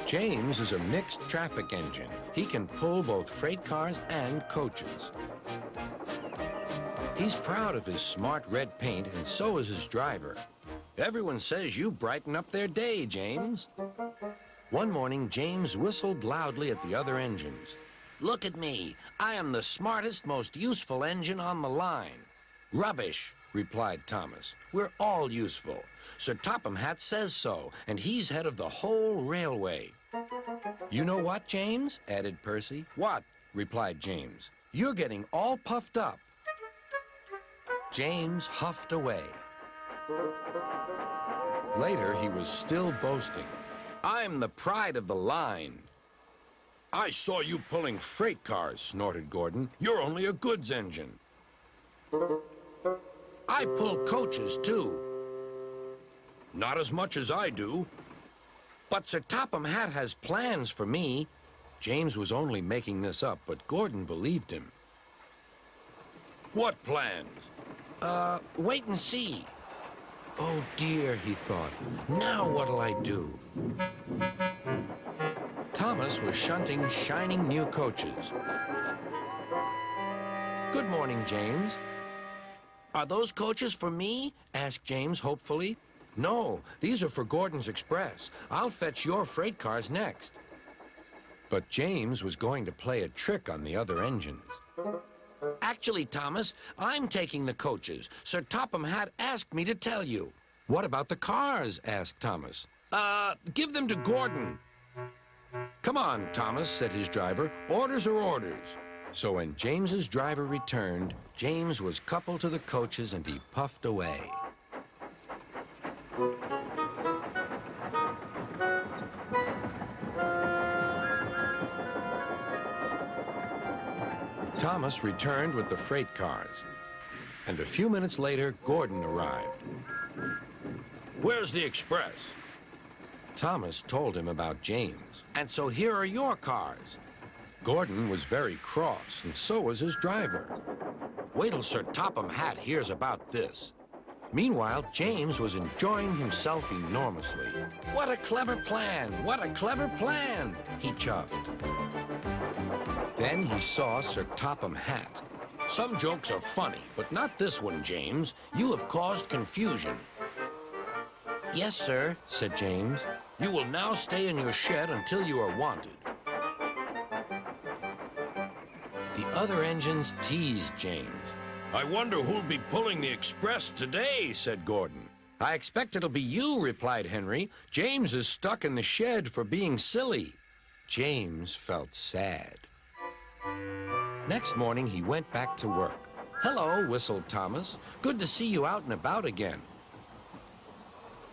James is a mixed traffic engine. He can pull both freight cars and coaches. He's proud of his smart red paint, and so is his driver. Everyone says you brighten up their day, James. One morning, James whistled loudly at the other engines. Look at me. I am the smartest, most useful engine on the line. Rubbish, replied Thomas. We're all useful. Sir Topham Hatt says so, and he's head of the whole railway. You know what, James? Added Percy. What? Replied James. You're getting all puffed up. James huffed away. Later, he was still boasting. I'm the pride of the line. I saw you pulling freight cars, snorted Gordon. You're only a goods engine. I pull coaches, too. Not as much as I do. But Sir Topham Hatt has plans for me. James was only making this up, but Gordon believed him. What plans? Wait and see. Oh, dear, he thought. Now what'll I do? Thomas was shunting shining new coaches. Good morning, James. Are those coaches for me? Asked James hopefully. No, these are for Gordon's Express. I'll fetch your freight cars next. But James was going to play a trick on the other engines. Actually, Thomas, I'm taking the coaches. Sir Topham Hatt asked me to tell you. What about the cars? Asked Thomas. Give them to Gordon. Come on, Thomas, said his driver. Orders are orders. So when James's driver returned, James was coupled to the coaches and he puffed away. Thomas returned with the freight cars, and a few minutes later, Gordon arrived. Where's the express? Thomas told him about James, and so here are your cars. Gordon was very cross, and so was his driver. Wait till Sir Topham Hatt hears about this. Meanwhile, James was enjoying himself enormously. What a clever plan! What a clever plan! He chuffed. Then he saw Sir Topham Hatt. Some jokes are funny, but not this one, James. You have caused confusion. Yes, sir, said James. You will now stay in your shed until you are wanted. The other engines teased James. I wonder who'll be pulling the express today, said Gordon. I expect it'll be you, replied Henry. James is stuck in the shed for being silly. James felt sad. Next morning, he went back to work. Hello, whistled Thomas. Good to see you out and about again.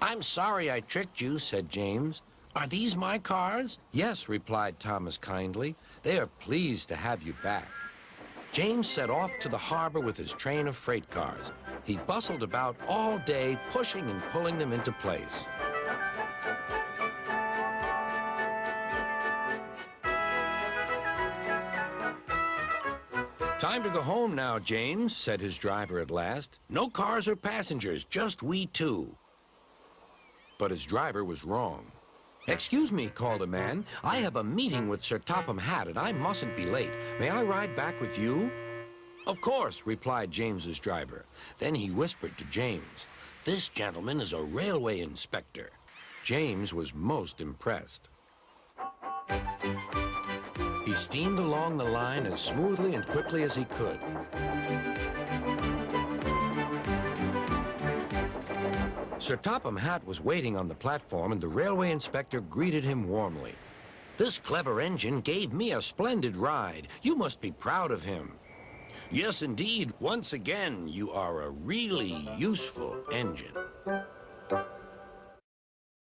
I'm sorry I tricked you, said James. Are these my cars? Yes, replied Thomas kindly. They are pleased to have you back. James set off to the harbor with his train of freight cars. He bustled about all day, pushing and pulling them into place. Time to go home now, James, said his driver at last. No cars or passengers, just we two. But his driver was wrong. Excuse me, called a man. I have a meeting with Sir Topham Hatt, and I mustn't be late. May I ride back with you? Of course, replied James's driver. Then he whispered to James, this gentleman is a railway inspector. James was most impressed. He steamed along the line as smoothly and quickly as he could. Sir Topham Hatt was waiting on the platform, and the railway inspector greeted him warmly. This clever engine gave me a splendid ride. You must be proud of him. Yes, indeed. Once again, you are a really useful engine.